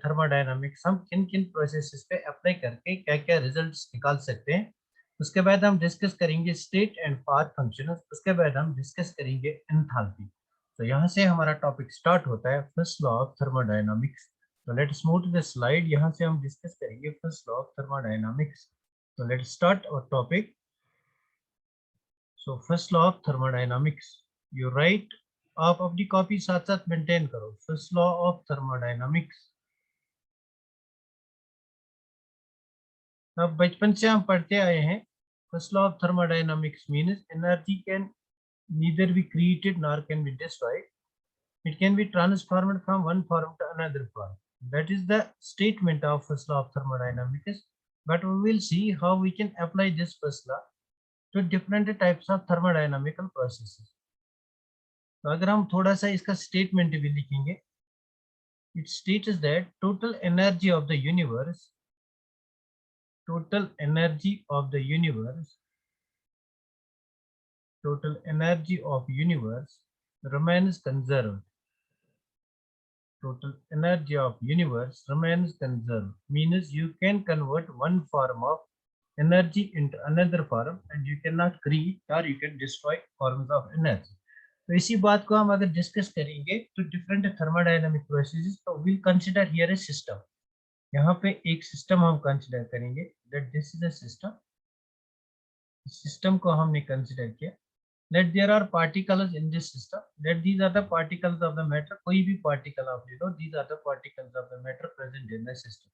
Thermodynamics हम किन किन प्रोसेसेस पे अप्लाई करके क्या क्या रिजल्ट्स निकाल सकते हैं। उसके बाद हम डिस्कस करेंगे स्टेट एंड पाथ फंक्शन। उसके बाद हम डिस्कस करेंगे एंथैल्पी। तो यहाँ से हमारा टॉपिक स्टार्ट होता है, फर्स्ट लॉ ऑफ थर्मोडायनामिक्स। तो let's move to the slide. यहाँ से हम डिस्कस करेंगे फर्स्ट लॉ ऑफ थर्मोडायनामिक्स। तो let's start our topic. So first law of thermodynamics, you write. आप अपनी कॉपी साथ साथ मेंटेन करो। फर्स्ट लॉ ऑफ थर्मोडायनामिक्स, अब बचपन से हम पढ़ते आए हैं। First law of thermodynamics means energy can neither be created nor can be destroyed. It can be transformed from one form to another form. That is the statement of first law of thermodynamics. But we will see how we can apply this first law to different types of thermodynamical processes. तो अगर हम थोड़ा सा इसका statement भी लिखेंगे, it states that total energy of the universe remains conserved. Total energy of universe remains conserved means you can convert one form of energy into another form and you cannot create or you can destroy forms of energy. तो इसी बात को हम अगर discuss करेंगे तो different thermodynamic processes, तो will consider here A system. यहाँ पे एक सिस्टम हम कंसीडर करेंगे, that this is a system. System को हमने कंसीडर किया। Let there are particles in this system. Let these are the particles of the matter. कोई भी particle आप ले लो, these are the particles of the matter present in the system.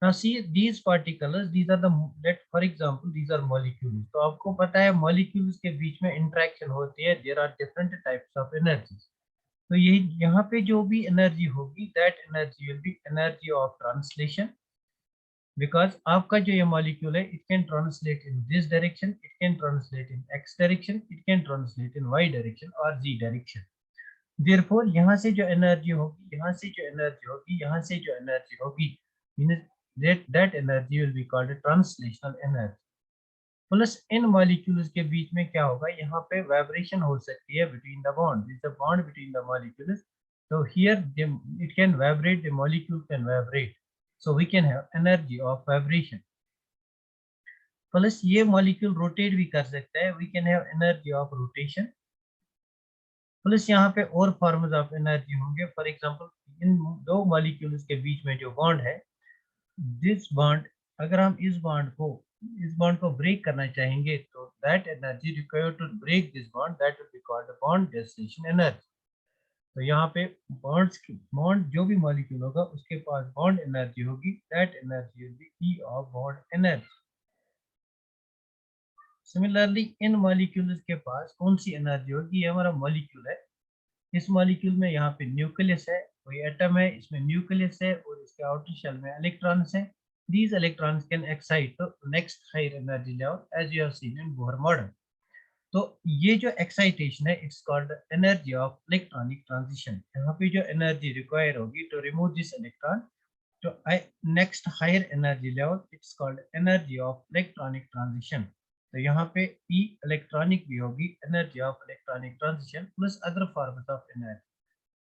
Now see these particles, these are the, let for example these are molecules. तो आपको पता है molecules के बीच में interaction होती है. There are different types of energies. तो यही यहाँ पे जो भी energy होगी, that energy will be energy of translation. Because आपका जो ये मॉलिक्यूल है, it can translate in this direction, it can translate in x direction, it can translate in y direction or z direction. Therefore यहाँ से जो energy होगी, यहाँ से जो एनर्जी होगी, यहाँ से जो एनर्जी होगी, means that energy will be called translational energy. Plus in molecules के बीच में क्या होगा, यहाँ पे वाइब्रेशन हो सकती है between the bond, is the bond between the molecules. So here it can vibrate, the molecule can vibrate. So we can have energy of vibration. Plus ये मॉलिक्यूल रोटेट भी कर सकता है, we can have energy of rotation. Plus यहाँ पे और forms of energy होंगे। For example इन दो मॉलिक्यूल्स के बीच में जो बॉन्ड है, दिस बॉन्ड, अगर हम इस बॉन्ड को ब्रेक करना चाहेंगे, तो that energy required to break this bond, that will be called bond dissociation energy. तो यहाँ पे बॉन्ड जो भी मॉलिक्यूल होगा उसके पास बॉन्ड एनर्जी होगी, that energy will be E of bond energy. Similarly इन मॉलिक्यूल्स के पास कौन सी एनर्जी होगी, ये हमारा मॉलिक्यूल है। इस मॉलिक्यूल में यहाँ पे न्यूक्लियस है, कोई एटम है, इसमें न्यूक्लियस है और इसके आउटर शेल में इलेक्ट्रॉन्स हैं। These electrons can excite to next higher energy level as you have seen in Bohr model. तो ये जो एक्साइटेशन है, it's called energy of electronic transition. यहाँ पे जो एनर्जी रिक्वायर होगी to remove this electron to next higher energy level, it's called energy of electronic transition. तो यहाँ पे E इलेक्ट्रॉनिक भी होगी, energy of electronic transition plus other forms of energy.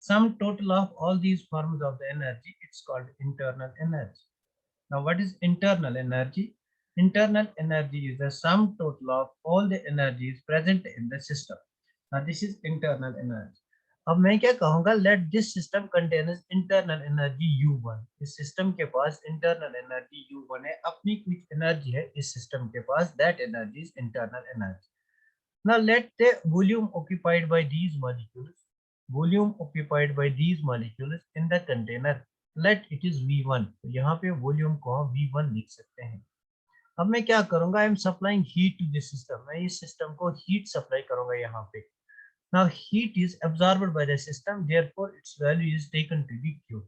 Sum total of all these forms of the energy, it's called internal energy. Now what is internal energy? Internal energy is the sum total of all the energies present in the system. Now this is internal energy. अब मैं क्या कहूँगा, let this system contains internal energy U1। इस system के पास internal energy U1 है, अपनी कुछ energy है इस सिस्टम के पास, that energy is internal energy. Now let the volume occupied by these molecules in the container, let it is V1। तो यहाँ पे वॉल्यूम को हम V1 लिख सकते हैं। अब मैं क्या करूँगा, I am supplying heat to this system. मैं इस सिस्टम को हीट सप्लाई करूँगा यहाँ पे। Now heat is absorbed by the system, therefore its value is taken to be Q.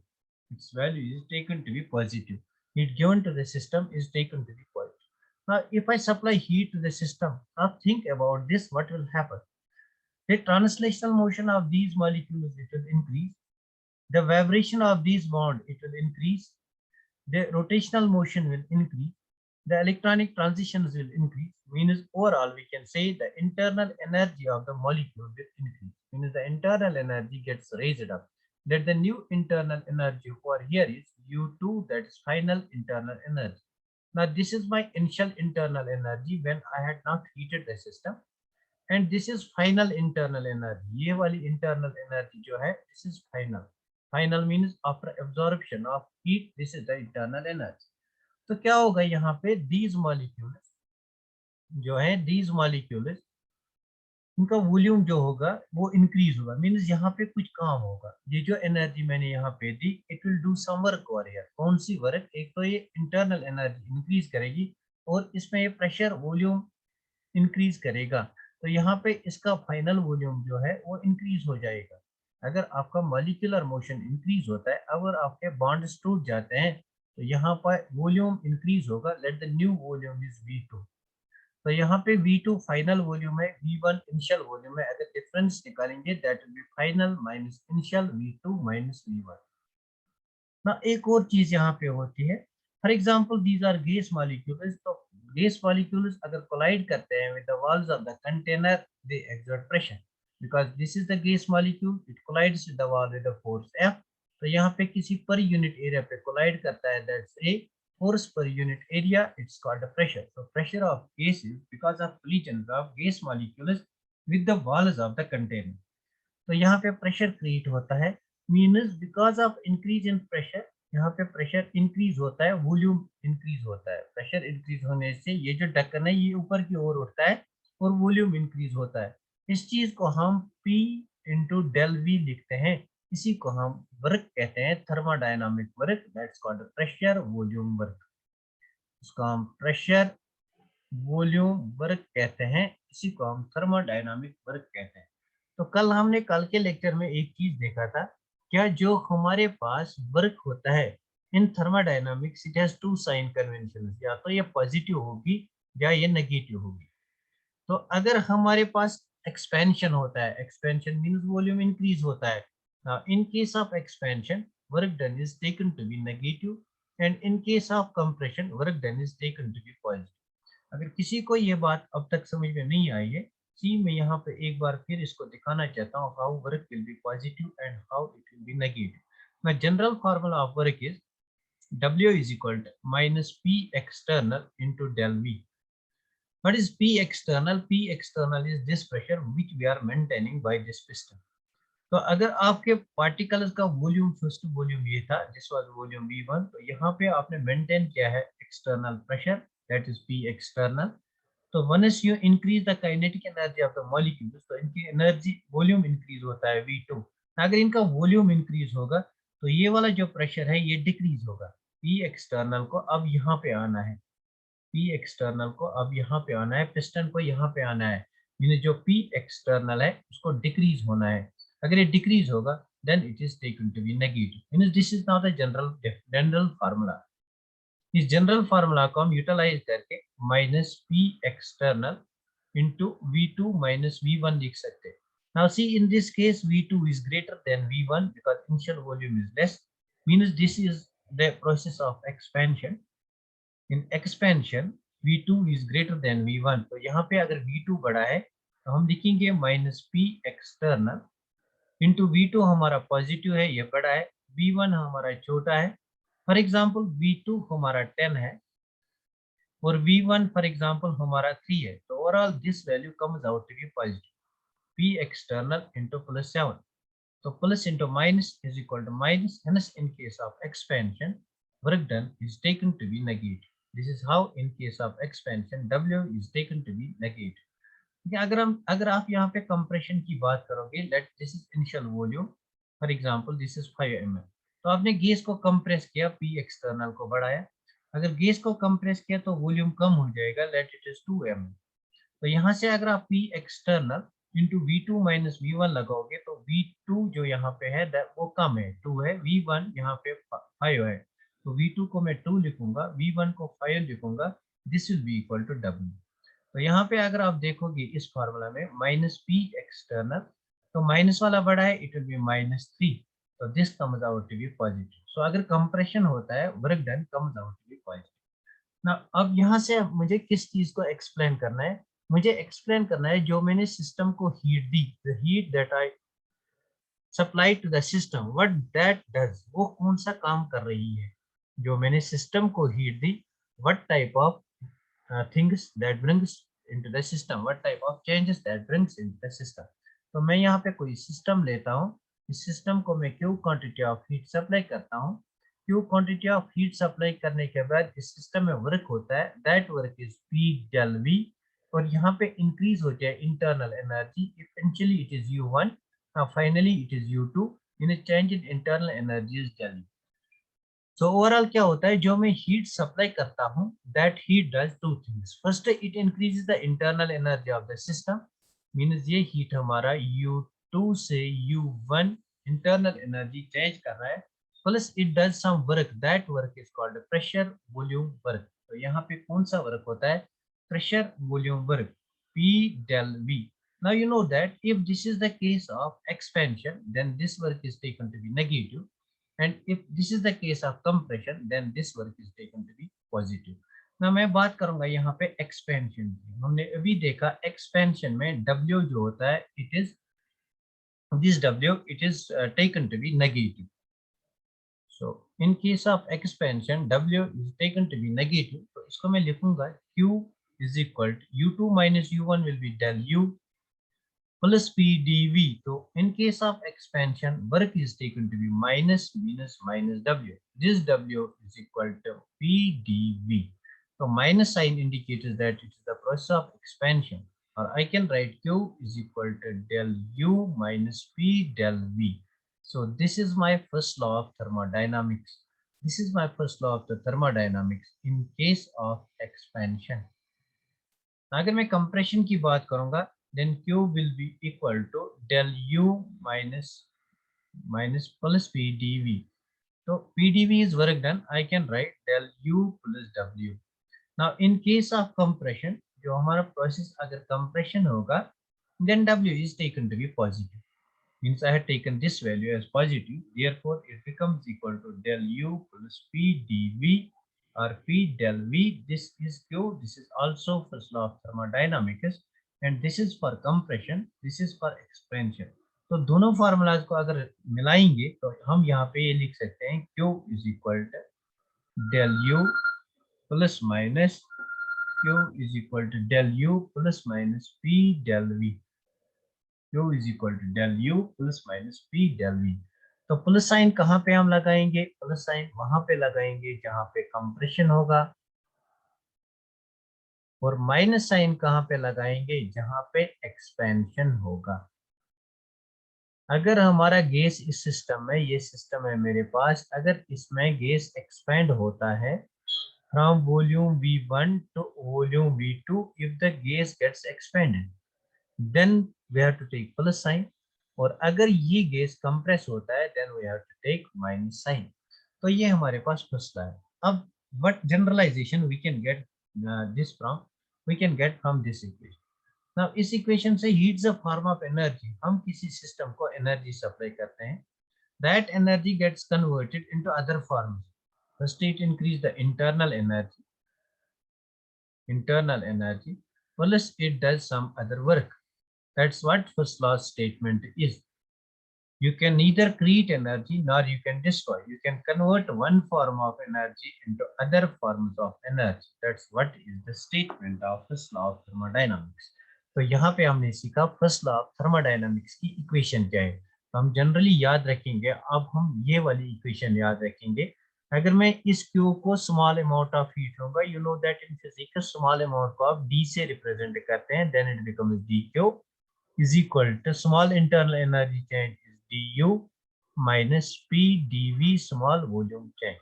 Its value is taken to be positive. Heat given to the system is taken to be positive. Now if I supply heat to the system, now think about this, what will happen? The translational motion of these molecules, it will increase. The vibration of these bonds, it will increase. The rotational motion will increase. The electronic transitions will increase. Means overall we can say the internal energy of the molecule will increase. Means the internal energy gets raised up. that the new internal energy over here is U2, that is final internal energy. Now this is my initial internal energy when I had not heated the system, and this is final internal energy. ये वाली internal energy जो है, this is final. Final means after absorption of heat, this is the internal energy. तो क्या होगा यहाँ पे, these molecules जो है, these molecules इनका वॉल्यूम जो होगा वो इंक्रीज होगा, मींस यहाँ पे कुछ काम होगा। ये जो एनर्जी मैंने यहाँ पे दी, it will do some work over here. कौन सी वर्क? एक तो ये इंटरनल एनर्जी इंक्रीज करेगी और इसमें ये प्रेशर वॉल्यूम इंक्रीज करेगा, तो यहाँ पे इसका फाइनल वॉल्यूम जो है वो इंक्रीज हो जाएगा। अगर आपका मॉलिक्यूलर मोशन इंक्रीज होता है, अगर आपके बॉन्ड्स टूट जाते हैं, तो यहाँ पर वॉल्यूम इंक्रीज होगा। Let the new volume is V2। तो यहाँ पे V2 फाइनल वॉल्यूम है, V1 इनिशियल वॉल्यूम है। अगर डिफरेंस निकालेंगे, that will be final minus initial V2 minus V1। ना एक और चीज यहाँ पे होती है, for example these are gas molecules. तो गैस मॉलिक्यूल्स अगर कोलाइड करते हैं with the walls of the container, they exert pressure, because this is the gas molecule, it collides with the wall with the force F। तो यहाँ पे किसी per unit area पे collide करता है, that's A। force per unit area, it's called the pressure. So pressure of gas is because of collision of gas molecules with the walls of the container. तो यहाँ पे pressure create होता है, means because of increase in pressure, यहाँ पे pressure increase होता है, volume increase होता है। प्रेशर इंक्रीज होने से ये जो ढक्कन है ये ऊपर की ओर उठता है और वॉल्यूम इंक्रीज होता है। इस चीज को हम P इंटू डेल V लिखते हैं, इसी को हम वर्क कहते हैं, thermodynamic work, that's called pressure volume work. इसको हम प्रेशर वॉल्यूम वर्क कहते हैं, इसी को हम थर्मोडायनामिक वर्क कहते हैं। तो कल के लेक्चर में एक चीज देखा था, क्या जो हमारे पास वर्क होता है in thermodynamics, it has to sign convention, या तो ये पॉजिटिव होगी या ये नेगेटिव होगी। तो अगर हमारे पास एक्सपेंशन होता है, एक्सपेंशन मींस वॉल्यूम इंक्रीज होता है, in case of expansion work done is taken to be negative, and in case of compression work done is taken to be positive. अगर किसी को ये बात अब तक समझ में नहीं आई है, सी मैं यहाँ पे एक बार फिर इसको दिखाना चाहता हूँ, how work will be positive and how it will B negative. My general formula of work is W is equal to minus P external into del V. What is P external? P external is this pressure which we are maintaining by this piston. तो अगर आपके particles का volume, first volume ये था, this was volume V1, तो यहाँ पे आपने मेंटेन किया है external pressure, that is P external. तो once you increase the kinetic energy of the molecules, तो इनकी एनर्जी वॉल्यूम इंक्रीज होता है V2। अगर इनका वॉल्यूम इंक्रीज होगा तो ये वाला जो प्रेशर है ये डिक्रीज होगा। P external को अब यहाँ पे आना है, P external को अब यहाँ पे आना है, पिस्टन को यहाँ पे आना है, यानी जो P external है उसको डिक्रीज होना है। अगर ये डिक्रीज होगा then it is taken to be negative, means this is now the general formula। इस जनरल फार्मूला को हम यूटिलाइज करके minus P external into V2 minus V1 लिख सकते हैं। Now see, in this case V2 is greater than V1 because initial volume is less, means this is the process of expansion। In expansion V2 is greater than V1, तो यहाँ पे अगर V2 बड़ा है तो हम लिखेंगे minus P external into V2 हमारा पॉजिटिव है, ये बड़ा है, V1 हमारा छोटा है। फॉर एग्जाम्पल V2 हमारा 10 है और V1 फॉर एग्जाम्पल हमारा 3 है, तो overall this value comes out to be positive, P external into plus 7। So plus into minus is equal to minus, hence in case of expansion work done is taken to be negative। This is how in case of expansion W is taken to be negative। अगर आप यहाँ पे compression की बात करोगे, let this is initial volume, for example this is 5 ml, तो आपने gas को कंप्रेस किया, P एक्सटर्नल को बढ़ाया। अगर गैस को कंप्रेस किया तो वॉल्यूम कम हो जाएगा, लेट इट इज 2 ml। तो यहाँ से अगर आप P external into V2 minus V1 लगाओगे तो V2 जो यहाँ पे है वो कम है, 2 है, V1 यहाँ पे 5 है, तो V2 को मैं 2 लिखूंगा, V1 को 5 लिखूंगा, this will be equal to W। तो यहाँ पे अगर आप देखोगे इस फार्मूला में माइनस P एक्सटर्नल, तो माइनस वाला बड़ा है, इट विल बी -3, तो this comes out to be positive. So अगर कंप्रेशन होता है work done comes out to be positive. ना अब यहाँ से मुझे किस चीज को एक्सप्लेन करना है, मुझे एक्सप्लेन करना है जो मैंने सिस्टम को हीट दी, the heat that I supply to the system, what that does, वो कौन सा काम कर रही है, जो मैंने सिस्टम को heat the, what type of things that brings into the system, what type of changes that brings into the system. तो मैं यहाँ पे कोई सिस्टम लेता हूँ, इस सिस्टम को मैं Q quantity of heat supply करता हूँ, Q quantity of heat supply करने के बाद इस सिस्टम में वर्क होता है, that work is P del V, और यहाँ पे इंक्रीज हो जाए internal energy, eventually it is U1, finally it is U2, in change in internal energy is del V. So overall क्या होता है, जो मैं हीट सप्लाई करता हूँ, that heat does two things, first it increases the internal energy of the system, means ये heat हमारा U2 से U1 इंटरनल एनर्जी चेंज कर रहा है, plus it does some work, that work is called pressure volume work. तो यहाँ पे कौन सा वर्क होता है, pressure volume work, P del V. Now you know that if this is the case of expansion, then this work is taken to be negative, and if this is the case of compression, then this work is taken to be positive. ना मैं बात करूंगा यहाँ पे expansion की, हमने अभी देखा एक्सपेंशन में W जो होता है, it is this W, it is taken to be negative. So in case of expansion, W is taken to be negative, तो इसको मैं लिखूंगा Q is equal to U2 minus U1 will be del U plus P dV. So in case of expansion, work is taken to be minus W. This W is equal to P dV. So minus sign indicates that it is the process of expansion, or I can write Q is equal to del U minus P del V. So this is my first law of thermodynamics. This is my first law of the thermodynamics in case of expansion. अगर मैं compression की बात करूंगा, then Q will be equal to del U minus plus P dV. So P dV is work done. I can write del U plus W. Now in case of compression, जो हमारा process अगर compression होगा, then W is taken to be positive. Means I had taken this value as positive. Therefore, it becomes equal to del U plus P dV, or P del V. This is Q. This is also first law of thermodynamics, and this is for compression. This is for expansion. तो दोनों formulas को अगर मिलाएंगे तो हम यहाँ पे ये लिख सकते हैं Q is equal to del U plus minus Q is equal to del U plus minus P del V. Q is equal to del U plus minus P del V. तो प्लस साइन कहाँ पे हम लगाएंगे, plus sign वहां पे लगाएंगे जहां पे कंप्रेशन होगा, और माइनस साइन कहाँ पे लगाएंगे, जहां पे एक्सपेंशन होगा. अगर हमारा गैस इस सिस्टम में, ये सिस्टम है मेरे पास, अगर इसमें गैस एक्सपेंड होता है from volume V1 to volume V2, if the gas gets expanded, then we have to take plus sign, और अगर ये गैस कंप्रेस होता है then we have to take minus sign. तो ये हमारे पास फर्स्ट है. अब what generalization we can get this from, we can get from this equation. Now इस इक्वेशन से heat is a form of energy, हम किसी सिस्टम को एनर्जी सप्लाई करते हैं, that energy gets converted into other forms. First it increase the internal energy, plus it does some other work. That's what first law statement is. You can neither create energy nor you can destroy. You can convert one form of energy into other forms of energy. That's what is the statement of first law of thermodynamics. तो यहाँ पे हमने सीखा first law of thermodynamics की equation क्या है. तो हम जनरली याद रखेंगे, अब हम ये वाली इक्वेशन याद रखेंगे. अगर मैं इस Q को स्मॉल अमाउंट ऑफ हीट लूंगा, you know that in physics small amount को आप D से रिप्रेजेंट करते हैं, then it becomes dQ is equal to small internal energy change is du minus P dV small volume change.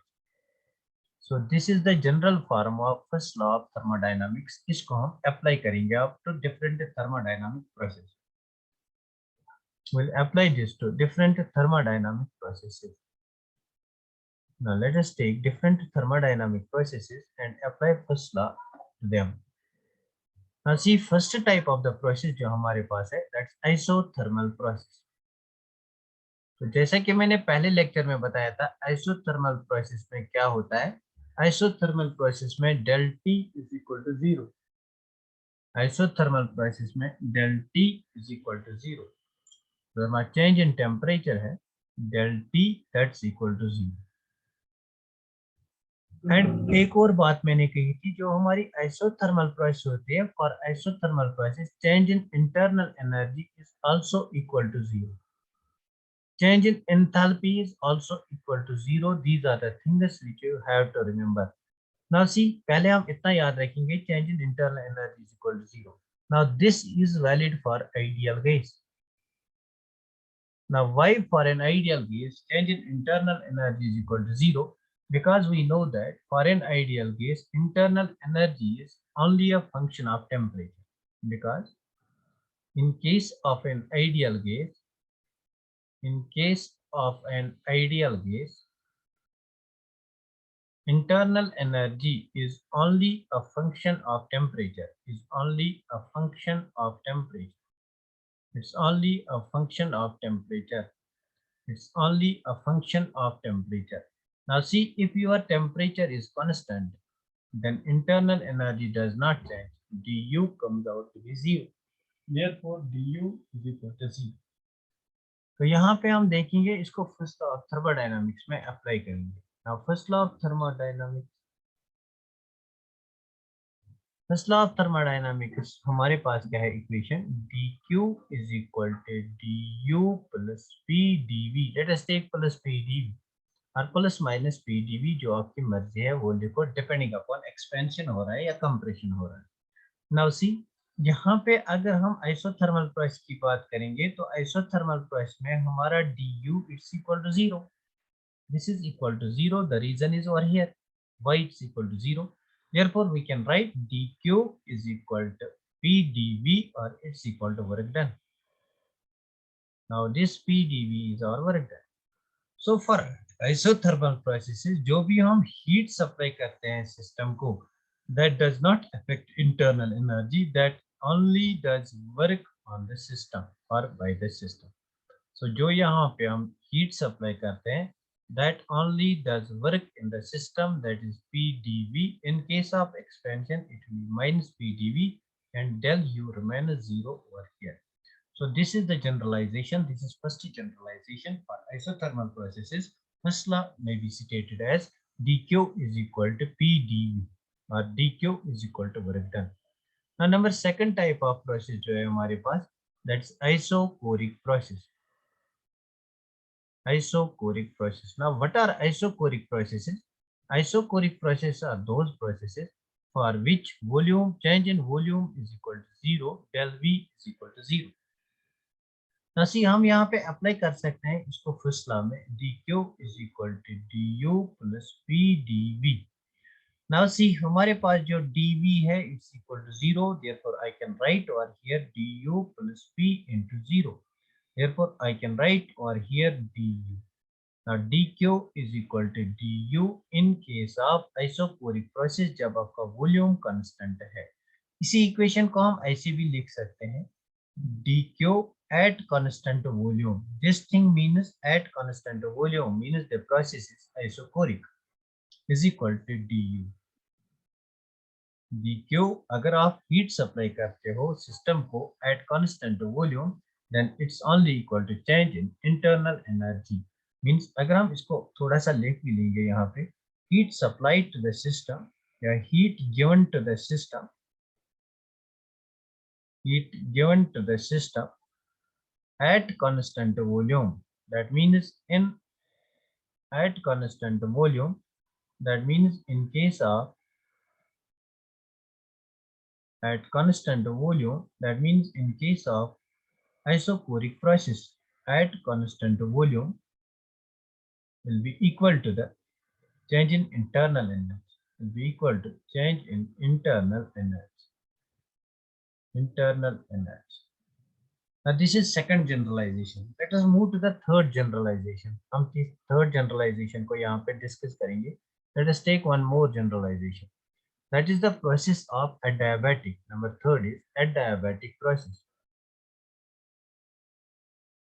So this is the general form of first law of thermodynamics. इसको हम apply करेंगे अब to different thermodynamic processes. We'll apply this to different thermodynamic processes. Now let us take different thermodynamic processes and apply first law to them. Now see first type of the process जो हमारे पास है, that's isothermal process. तो जैसा कि मैंने पहले lecture में बताया था, आइसोथर्मल प्रोसेस में क्या होता है, आइसोथर्मल प्रोसेस में del T is equal to 0. Isothermal process में del T is equal to 0. तो हमारा चेंज इन टेम्परेचर है del T that's equal to 0। And एक और बात मैंने कही थी, जो हमारी आइसोथर्मल प्रोसेस होती है, for isothermal process change in internal energy is also equal to 0, change in enthalpy is also equal to 0. These are the things which you have to remember. Now see, पहले हम इतना याद रखेंगे, change in internal energy is equal to 0. Now this is valid for ideal gas. Now why for an ideal gas change in internal energy is equal to 0? Because we know that for an ideal gas internal energy is only a function of temperature. Because in case of an ideal gas, internal energy is only a function of temperature. It's only a function of temperature. It's only a function of temperature. It's only a function of temperature. Now see, if your temperature is constant, then internal energy does not change. du comes out to be 0. Therefore, du is equal to 0. तो यहाँ पे हम देखेंगे, इसको first law of thermodynamics में apply करेंगे। Now first law of thermodynamics, first law of thermodynamics हमारे पास क्या है equation, dq is equal to du plus p dv। Let us take plus p dv और प्लस माइनस p dv, जो आपकी मर्जी है वो लिखो, डिपेंडिंग अपॉन एक्सपेंशन हो रहा है या कंप्रेशन हो रहा है। नाउ सी, यहाँ पे अगर हम आइसोथर्मल प्रोसेस की बात करेंगे तो आइसोथर्मल प्रोसेस में हमारा du it's equal to 0, this is equal to 0. The reason is over here, why it's equal to 0. Therefore we can write dq is equal to p dv, or it's equal to work done. Now this p dv is our work done. So for isothermal processes, जो भी हम heat supply करते हैं system को, that does not affect internal energy, that only does work on the system or by the system. So जो यहाँ पे हम heat supply करते हैं, that only does work in the system, that is PdV. In case of expansion, it will be minus PdV and del U remains 0 over here. So this is the generalization. This is first generalization for isothermal processes. First law may be stated as dq is equal to PdV or dq is equal to work done. Now number second type of process जो है हमारे पास, that's isochoric process. Isochoric process. Now what are isochoric processes? Isochoric processes are those processes for which volume, change in volume is equal to 0, del V is equal to 0. Now see, हम यहाँ पे apply कर सकते हैं इसको first law में, dq is equal to du plus p dv. Now see, हमारे पास जो dv है it's equal to 0, therefore I can write over here du plus p into 0. Therefore I can write over here du. Now dq is equal to du in case of isochoric process, जब आपका volume constant है। इसी equation को हम ऐसे भी लिख सकते हैं, dq at constant volume. This thing means at constant volume means the process is isochoric is equal to du. dq अगर आप हीट सप्लाई करते हो सिस्टम को at constant volume, then it's only equal to change in internal energy. Means अगर हम इसको थोड़ा सा लिख भी लेंगे यहाँ पे, heat supplied to the system या heat given to the system, heat given to the system at constant volume, that means in at constant volume, that means in case of at constant volume, that means in case of isochoric process, at constant volume will be equal to the change in internal energy, will be equal to change in internal energy. Internal energy. Now this is second generalization. Let us move to the third generalization. हम third generalization को यहाँ पे discuss करेंगे. Let us take one more generalization. That is the process of adiabatic. Number third is adiabatic process.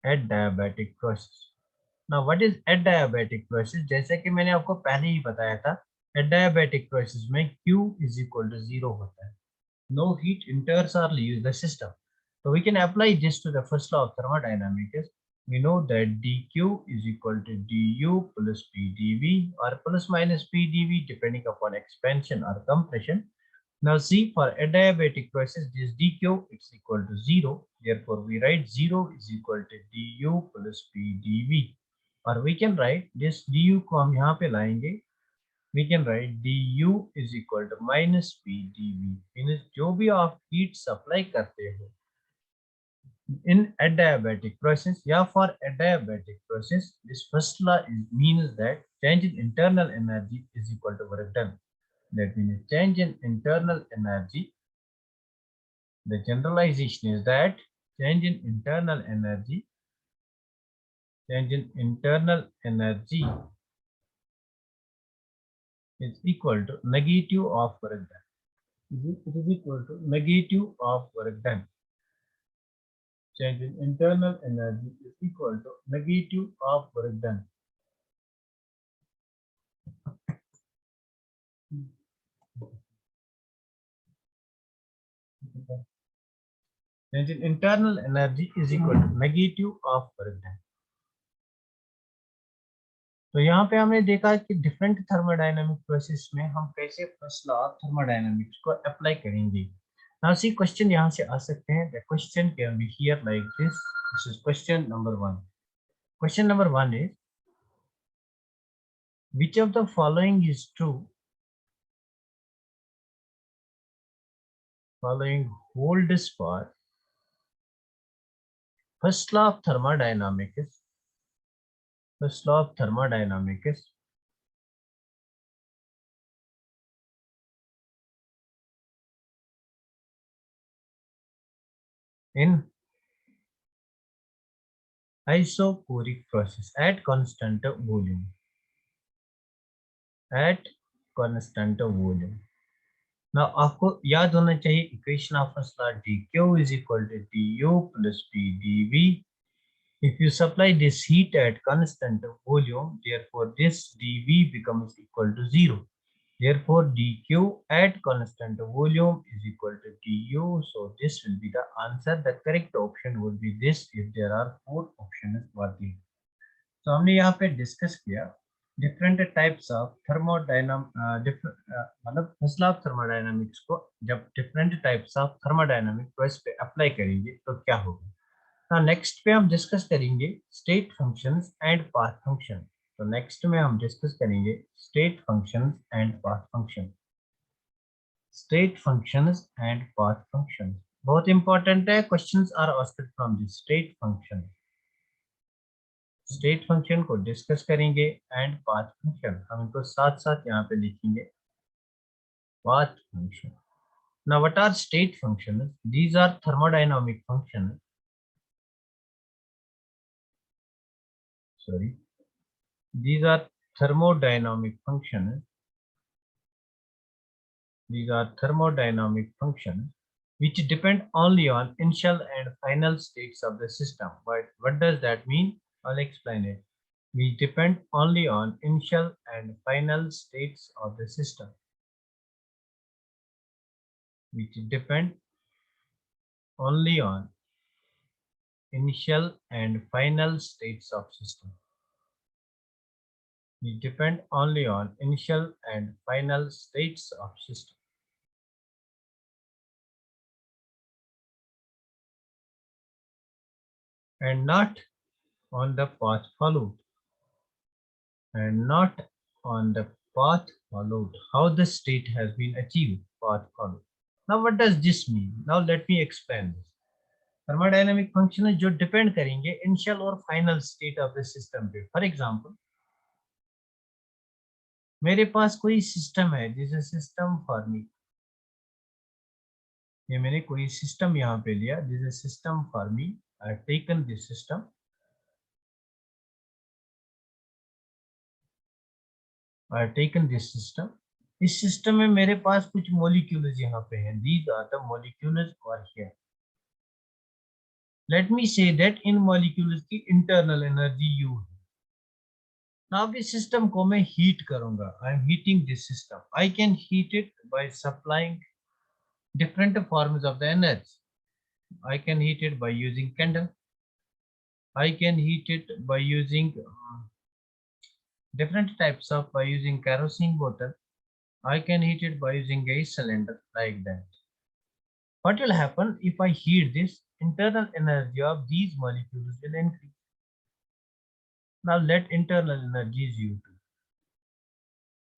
Adiabatic process. Now what is adiabatic process? जैसे कि मैंने आपको पहले ही बताया था, adiabatic process में Q is equal to 0 होता है. No heat enters or leaves the system. So we can apply this to the first law of thermodynamics. we know that dq is equal to du plus pdv or plus minus pdv depending upon expansion or compression. Now see, for adiabatic process this dq is equal to 0, therefore we write 0 is equal to du plus pdv, or we can write this du को हम यहाँ पे लाएंगे, we can write du is equal to minus pdv, means जो भी आप heat supply करते हो in adiabatic process, yeah, for adiabatic process this first law means that change in internal energy is equal to work done. That means change in internal energy, the generalization is that change in internal energy, change in internal energy is equal to negative of work done. It is equal to negative of work done. Change in internal energy is equal to negative of work done. Change in internal energy is equal to negative of work done. तो यहाँ पे हमने देखा कि different thermodynamic process में हम कैसे first law of thermodynamics को अप्लाई करेंगे. नाउ सी क्वेश्चन यहाँ से आ सकते हैं. The question can be here like this. This is question number 1. Question number 1 is which of the following is true? Following holds for first law of thermodynamics. First law of thermodynamics in isoporic process at constant volume. At constant volume. Now आपको याद होना चाहिए equation of first law dq is equal to du plus pdv. If you supply this heat at constant volume, therefore this dv becomes equal to 0. Therefore dq at constant volume is equal to du. So this will be the answer. The correct option would be this if there are 4 options working. So हमने यहाँ पे discuss किया different types of मतलब first law of thermodynamics को जब different types of thermodynamic process पे apply करेंगे तो क्या होगा. ना नेक्स्ट पे हम डिस्कस करेंगे state functions and path function. तो नेक्स्ट में हम डिस्कस करेंगे state functions and path function. State functions and path function बहुत इंपॉर्टेंट है. Questions are asked from the state function. State function को डिस्कस करेंगे एंड पाथ फंक्शन हम इनको साथ साथ यहाँ पे लिखेंगे. Path function. Now what are state functions? These are thermodynamic functions. Sorry. These are thermodynamic functions. These are thermodynamic functions which depend only on initial and final states of the system. But what does that mean? I'll explain it. We depend only on initial and final states of the system. Which depend only on initial and final states of system. We depend only on initial and final states of system. And not on the path followed. And not on the path followed. How the state has been achieved, path followed. Now what does this mean? Now let me explain this. Thermodynamic function जो depend करेंगे initial और final state of the system पे. For example मेरे पास कोई system है जैसे system for me. ये मैंने कोई सिस्टम यहाँ पे लिया जैसे system for me. I have taken this system. I have taken this system. इस सिस्टम में मेरे पास कुछ मॉलिक्यूल्स यहाँ पे हैं. दीज आर द मॉलिक्यूल्स और here. Let me say that in molecules की इंटरनल एनर्जी यू है. अब इस सिस्टम को मैं हीट करूंगा. I am heating this system. I can heat it by supplying different forms of the energy. I can heat it by using candle. I can heat it by using different types of, by using kerosene bottle. I can heat it by using gas cylinder, like that. What will happen if I heat this? Internal energy of these molecules will increase. Now let internal energy is U2.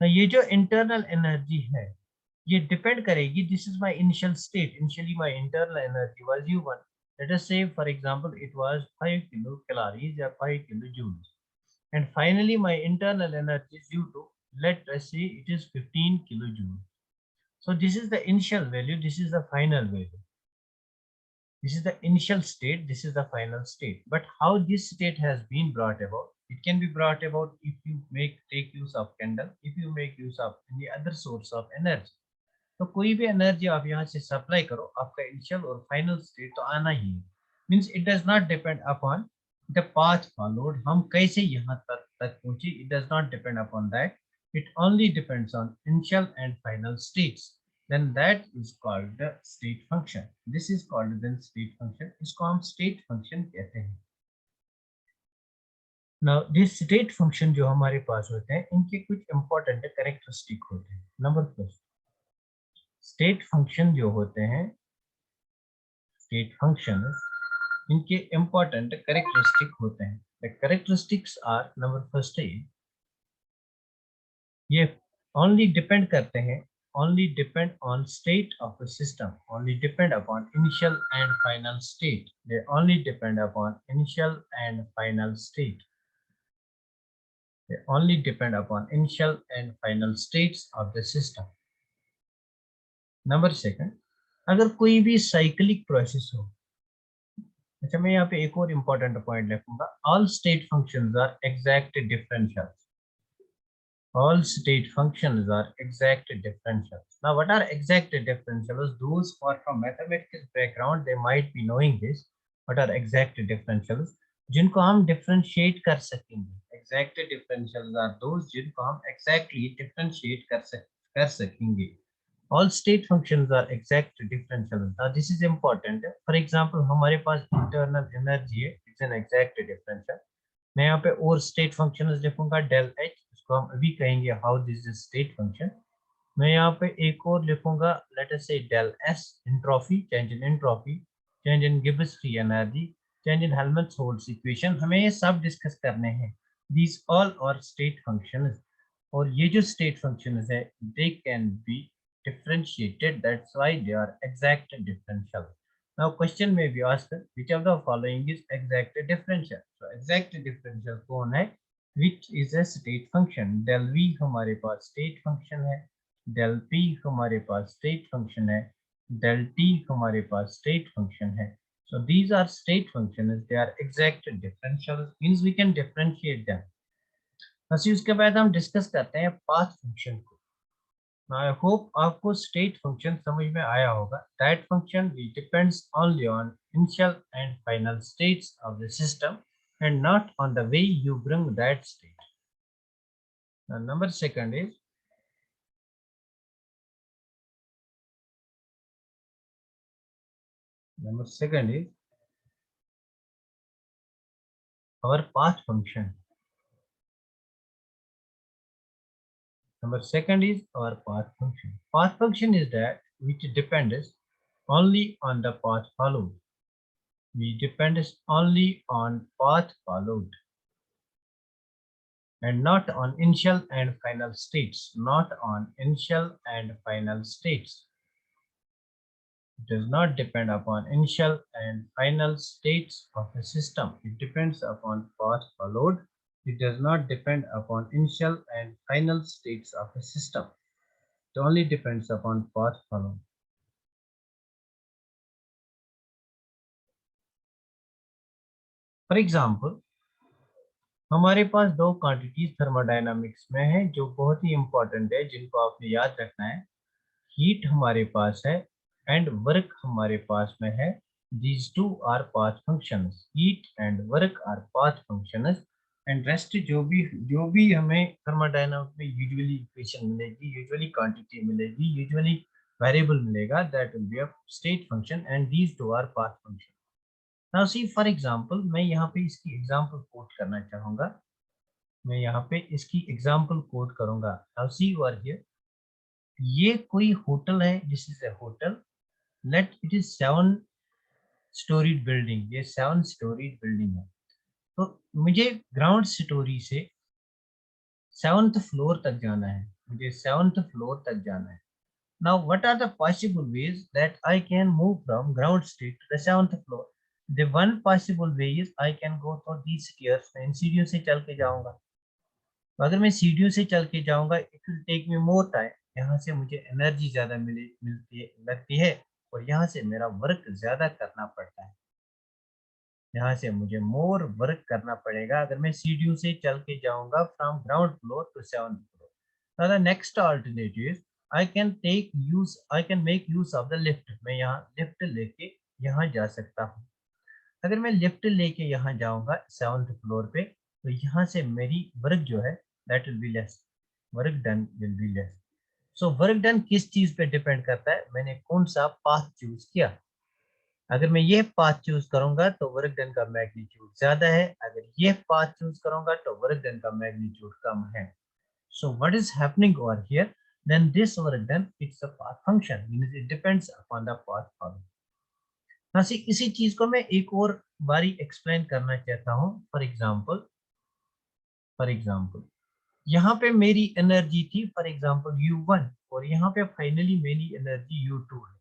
Now ये जो internal energy है, ये depend करेगी. This is my initial state. Initially my internal energy was U1. Let us say, for example, it was 5 kilocalories or 5 kilojoules. And finally my internal energy is U2. Let us say it is 15 kilojoules. So this is the initial value. This is the final value. This is the initial state, this is the final state. But how this state has been brought about? It can be brought about if you take use of candle, if you make use of any other source of energy. तो कोई भी energy आप यहाँ से supply करो, आपका initial और final state तो आना ही है. Means it does not depend upon the path followed. हम कैसे यहाँ तक पहुंचे, it does not depend upon that. It only depends on initial and final states. then that is called the state function. This is called the state function. इसको हम state function कहते हैं. Now this state function जो हमारे पास होते हैं, इनके कुछ important characteristic होते हैं. नंबर फर्स्ट, state function जो होते हैं, state functions, इनके important characteristic होते हैं. The characteristics are, number first है, ये only depend करते हैं, only depend on state of the system, only depend upon initial and final state. They only depend upon initial and final state. They only depend upon initial and final states of the system. Number second, अगर कोई भी cyclic process हो, अच्छा मैं यहाँ पे एक और important point लिखूंगा. All state functions are exact differentials. All state functions are exact differentials. Now, what are exact differentials? Those who are from mathematical background, they might be knowing this. What are exact differentials? जिनको हम differentiate कर सकेंगे. Exact differentials are those जिनको हम exactly differentiate कर सकेंगे. All state functions are exact differentials. Now, this is important. For example, हमारे पास internal energy है, it's an exact differential. मैं यहाँ पे और स्टेट फंक्शंस लिखूंगा del h, इसको हम अभी कहेंगे how this is state function. मैं यहाँ पे एक और लिखूंगा, लेट अस से del s, entropy, change in entropy, change in Gibbs free energy, change in Helmholtz equation. हमें ये सब डिस्कस करने हैं. These all are state functions. और ये जो स्टेट फंक्शंस है, they can be differentiated, that's why they are exact differential. Now question may be asked, which of the following is exact differential? So exact differential कौन है? Which is a state function? Del v हमारे पास state function है, del p हमारे पास state function है, del t हमारे पास state function है. So these are state functions. They are exact differentials. Means we can differentiate them. बस उसके बाद हम डिस्कस करते हैं पाथ फंक्शन को. I hope आपको state function समझ में आया होगा. That function depends only on initial and final states of the system and not on the way you bring that state. Now, number second is our path function. Number second is our path function. Path function is that which depends only on the path followed. We depend only on path followed and not on initial and final states. Not on initial and final states. It does not depend upon initial and final states of a system. It depends upon path followed. It does not depend upon initial and final states of a system. It only depends upon path followed. For example, हमारे पास दो quantities thermodynamics में है जो बहुत ही important है, जिनको आपने याद रखना है. हीट हमारे पास है एंड वर्क हमारे पास में है. These two are path functions. Heat and work are path functions. And rest जो भी हमें थर्मोडायनामिक्स में यूजुअली इक्वेशन मिलेगी, यूजुअली क्वांटिटी मिलेगी, यूजुअली वेरिएबल मिलेगा, that will be a state function and these two are path functions. Now see for example मैं यहाँ पे इसकी एग्जांपल कोट करना चाहूंगा, मैं यहाँ पे इसकी एग्जांपल कोट करूंगा। नाउ सी ओवर हियर, ये कोई होटल है, this is a hotel, late it is 7 storeyed building, ये 7 स्टोरीड बिल्डिंग है। तो मुझे ग्राउंड स्टोरी से 7th फ्लोर तक जाना है, मुझे 7th फ्लोर तक जाना है। Now, what are the possible ways that I can move from ground state to the 7th floor? The one possible way is I can go through these stairs. मैं इन सीढ़ियों से चल के जाऊंगा। तो अगर मैं सीढ़ियों से चल के जाऊंगा, it will take me more time. यहाँ से मुझे एनर्जी ज्यादा मिलती लगती है, और यहाँ से मेरा वर्क ज्यादा करना पड़ता है। यहाँ से मुझे मोर वर्क करना पड़ेगा अगर मैं सीढ़ियों से चल के जाऊंगा from ground floor to 7th floor. Now the next alternative is I can make use of the lift. मैं यहाँ लिफ्ट लेके यहाँ जा सकता हूँ। अगर मैं लिफ्ट लेके यहाँ जाऊंगा 7th फ्लोर पे, तो यहाँ से मेरी वर्क जो है that will be less, work done will be less. So work done किस चीज पे डिपेंड करता है, मैंने कौन सा पाथ चूज किया। अगर मैं ये पाथ चूज करूंगा तो वर्क डन का मैग्नीट्यूड ज्यादा है, अगर ये पाथ चूज करूंगा तो वर्क डन का मैग्नीट्यूड कम है। So what is happening over here, then this work done it's a path function, means it depends upon the path followed। हाँ, इसी चीज को मैं एक और बारी एक्सप्लेन करना चाहता हूँ। फॉर एग्जांपल यहाँ पे मेरी एनर्जी थी फॉर एग्जांपल U1, और यहाँ पे फाइनली मेरी एनर्जी U2 है।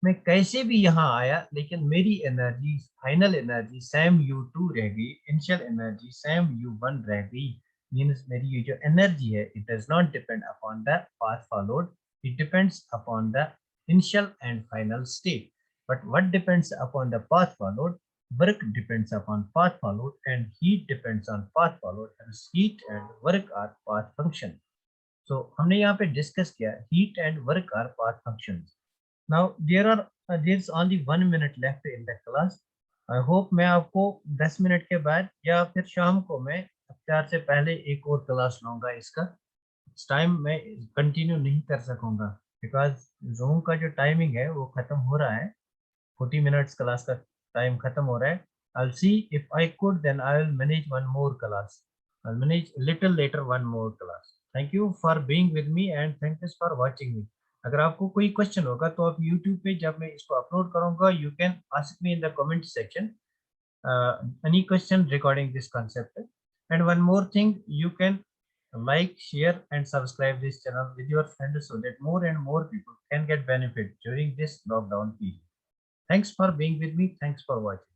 मैं कैसे भी यहाँ आया, लेकिन मेरी energy, final energy same U2 रह गई, इनिशियल एनर्जी सेम U1 रह गई। मींस मेरी ये जो एनर्जी है, it does not depend upon the path followed, it depends upon the initial and final state. But what depends upon the path followed, work depends upon path followed and heat depends on path followed, and heat and work are path function। so हमने यहाँ पे discuss किया heat and work are path functions। Now there's only 1 minute left in the class। I hope मैं आपको 10 minute के बाद या फिर शाम को मैं अफ्तार से पहले एक और क्लास लूंगा इसका। इस टाइम मैं कंटिन्यू नहीं कर सकूंगा, बिकॉज जूम का जो टाइमिंग है वो खत्म हो रहा है, 40 मिनट्स क्लास का टाइम खत्म हो रहा है। I'll see if I could, then I will manage one more class। I'll manage little later one more class। Thank you for being with me and thanks for watching me। अगर आपको कोई question होगा तो आप YouTube पे जब मैं इसको अपलोड करूंगा, you can ask me in the comment section any question regarding this concept। And one more thing, you can like, share and subscribe this channel with your friends so that more and more people can get benefit during this lockdown period। Thanks for being with me, thanks for watching।